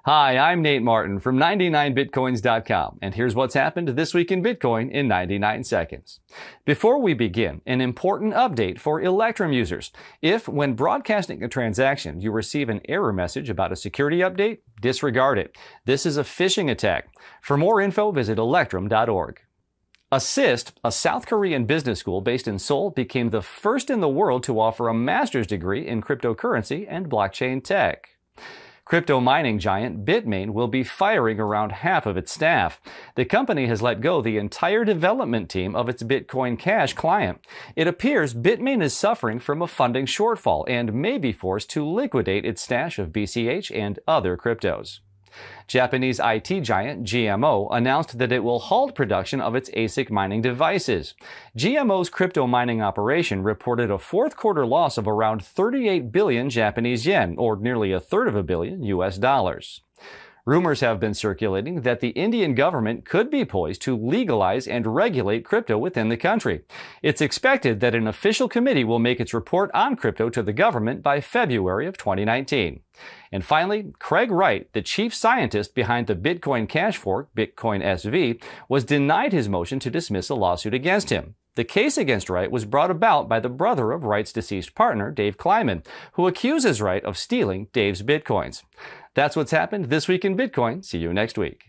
Hi, I'm Nate Martin from 99bitcoins.com, and here's what's happened this week in Bitcoin in 99 seconds. Before we begin, an important update for Electrum users. If, when broadcasting a transaction, you receive an error message about a security update, disregard it. This is a phishing attack. For more info, visit electrum.org. ASIC, a South Korean business school based in Seoul, became the first in the world to offer a master's degree in cryptocurrency and blockchain tech. Crypto mining giant Bitmain will be firing around half of its staff. The company has let go the entire development team of its Bitcoin Cash client. It appears Bitmain is suffering from a funding shortfall and may be forced to liquidate its stash of BCH and other cryptos. Japanese IT giant GMO announced that it will halt production of its ASIC mining devices. GMO's crypto mining operation reported a fourth quarter loss of around 38 billion Japanese yen, or nearly a third of a billion US dollars. Rumors have been circulating that the Indian government could be poised to legalize and regulate crypto within the country. It's expected that an official committee will make its report on crypto to the government by February of 2019. And finally, Craig Wright, the chief scientist behind the Bitcoin Cash fork, Bitcoin SV, was denied his motion to dismiss a lawsuit against him. The case against Wright was brought about by the brother of Wright's deceased partner, Dave Kleiman, who accuses Wright of stealing Dave's Bitcoins. That's what's happened this week in Bitcoin. See you next week.